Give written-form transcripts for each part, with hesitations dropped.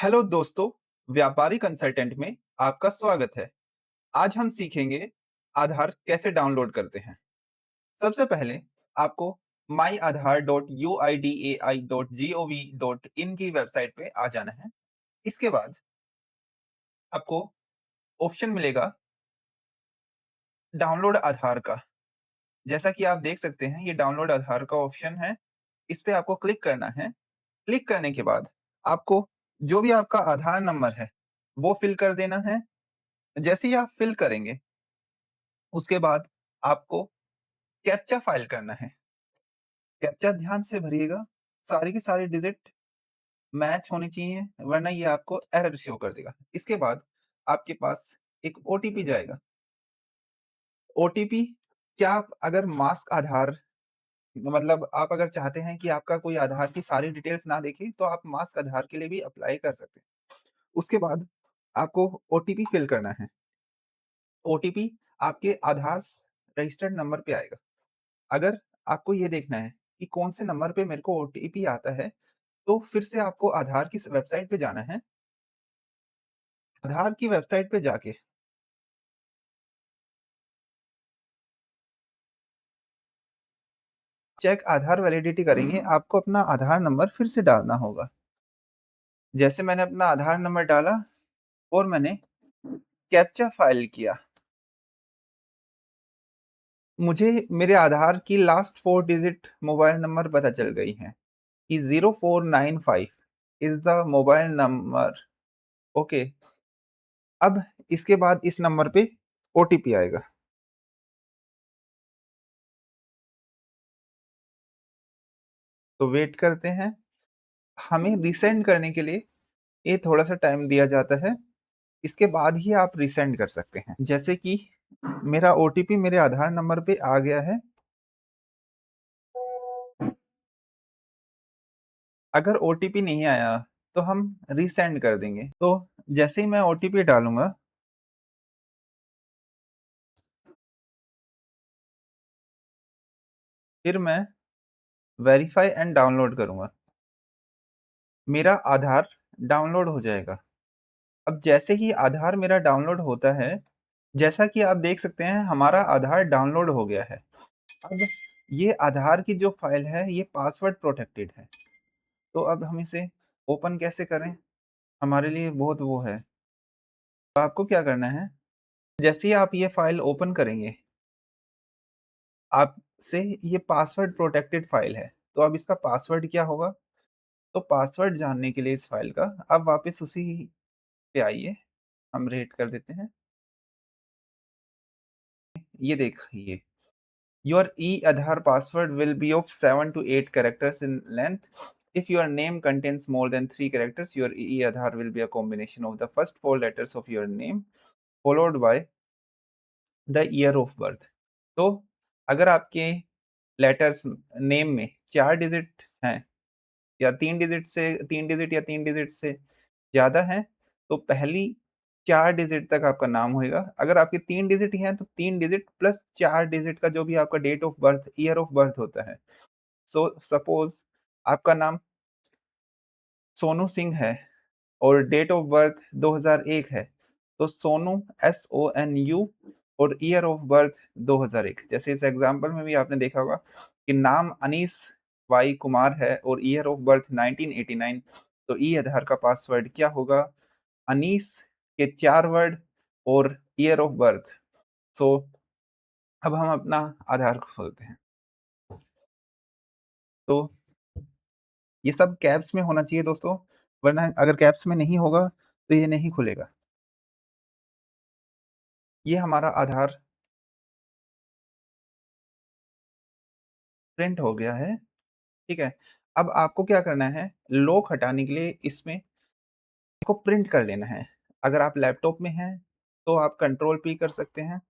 Hello दोस्तों, व्यापारी consultant में आपका स्वागत है। आज हम सीखेंगे आधार कैसे डाउनलोड करते हैं। सबसे पहले आपको myaadhar.uidai.gov.in की वेबसाइट पे आ जाना है। इसके बाद आपको ऑप्शन मिलेगा डाउनलोड आधार का। जैसा कि आप देख सकते हैं ये डाउनलोड आधार का ऑप्शन है। इस पे आपको क्लिक करना है। क्लिक करने के बाद आपको जो भी आपका आधार नंबर है, वो फिल कर देना है। जैसे ही आप फिल करेंगे उसके बाद आपको कैप्चा फाइल करना है। कैप्चा ध्यान से भरिएगा, सारी की सारी डिजिट मैच होनी चाहिए, वरना ये आपको एरर शो कर देगा। इसके बाद आपके पास एक ओटीपी जाएगा। ओटीपी क्या आप अगर मास्क आधार मतलब आप अगर चाहते हैं कि आपका कोई आधार की सारी डिटेल्स ना देखे, तो आप मास्क आधार के लिए भी अप्लाई कर सकते हैं। उसके बाद आपको ओटीपी फिल करना है। ओटीपी आपके आधार रजिस्टर्ड नंबर पे आएगा। अगर आपको ये देखना है कि कौन से नंबर पे मेरे को ओटीपी आता है, तो फिर से आपको आधार की वेबसाइट पे जाना है। आधार की वेबसाइट पे जाके चेक आधार वैलिडिटी करेंगे, आपको अपना आधार नंबर फिर से डालना होगा। जैसे मैंने अपना आधार नंबर डाला और मैंने कैप्चा फाइल किया, मुझे मेरे आधार की लास्ट 4 डिजिट मोबाइल नंबर पता चल गई हैं कि 0495 is the mobile number. Okay, अब इसके बाद इस नंबर पे ओटीपी आएगा। तो वेट करते हैं। हमें रीसेंड करने के लिए ये थोड़ा-सा टाइम दिया जाता है, इसके बाद ही आप रीसेंड कर सकते हैं। जैसे कि मेरा ओटीपी मेरे आधार नंबर पे आ गया है। अगर ओटीपी नहीं आया, तो हम रीसेंड कर देंगे। तो जैसे ही मैं ओटीपी डालूँगा, फिर मैं वेरीफाई एंड डाउनलोड करूँगा। मेरा आधार डाउनलोड हो जाएगा। अब जैसे ही आधार मेरा डाउनलोड होता है, जैसा कि आप देख सकते हैं हमारा आधार डाउनलोड हो गया है। अब ये आधार की जो फाइल है, ये पासवर्ड प्रोटेक्टेड है। तो अब हम इसे ओपन कैसे करें? हमारे लिए बहुत वो है। तो आपको क्या करना है, जैसे ही आप ये फाइल ओपन करेंगे, आपसे ये पासवर्ड प्रोटेक्टेड फाइल है, तो अब इसका पासवर्ड क्या होगा? तो पासवर्ड जानने के लिए इस फाइल का अब वापस उसी पे आइए, हम रेड कर देते हैं। ये देखिए, your e-Aadhaar password will be of 7 to 8 characters in length. If your name contains more than 3 characters, your e-Aadhaar will be a combination of the first 4 letters of your name followed by the year of birth. तो अगर आपके letters name में 4 digit हैं या 3 digit या 3 digit से ज़्यादा हैं, तो पहली 4 डिजिट तक आपका नाम होएगा। अगर आपके 3 डिजिट ही हैं, तो 3 डिजिट प्लस 4 डिजिट का जो भी आपका date of birth, year of birth होता है। सो सपोज़ आपका नाम सोनू सिंह है और डेट ऑफ बर्थ 2001 है, तो सोनू SONU और ईयर ऑफ बर्थ 2001। जैसे इस एग्ज़ाम्पल में भी आपने देखा होगा कि नाम अनीस वाई कुमार है और ईयर ऑफ बर्थ 1989, तो ई-आधार का पासवर्ड क्या होगा? अनीस के 4 वर्ड और ईयर ऑफ बर्थ। तो अब हम अपना आधार खोलते हैं। तो ये सब कैप्स में होना चाहिए दोस्तों, वरना अगर कैप्स में नहीं होगा, तो ये नहीं खुलेगा। ये हमारा आधार प्रिंट हो गया है, ठीक है? अब आपको क्या करना है, लॉक हटाने के लिए इसमें इसको प्रिंट कर लेना है। अगर आप लैपटॉप में हैं, तो आप कंट्रोल P कर सकते हैं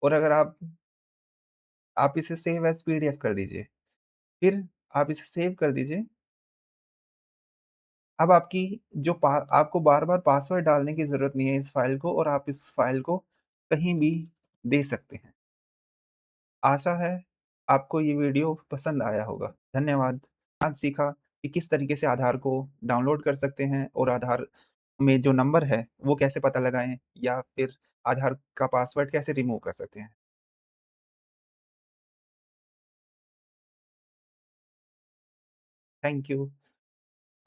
और अगर आप इसे सेव एज़ पीडीएफ कर दीजिए। फिर आप इसे सेव कर दीजिए। अब आपकी जो पा आपको बार-बार पासवर्ड डालने की ज़रूरत नहीं है इस फ़ाइल को और आप इस फ़ाइल को कहीं भी दे सकते हैं। आशा है आपको ये वीडियो पसंद आया होगा। धन्यवाद। आज सीखा कि किस तरीके से आधार को डाउनलोड कर सकते हैं और आधार में जो नंबर है, वो कैसे पता लगाएँ या फिर आधार का पासवर्ड कैसे रिमूव कर सकते हैं। Thank you.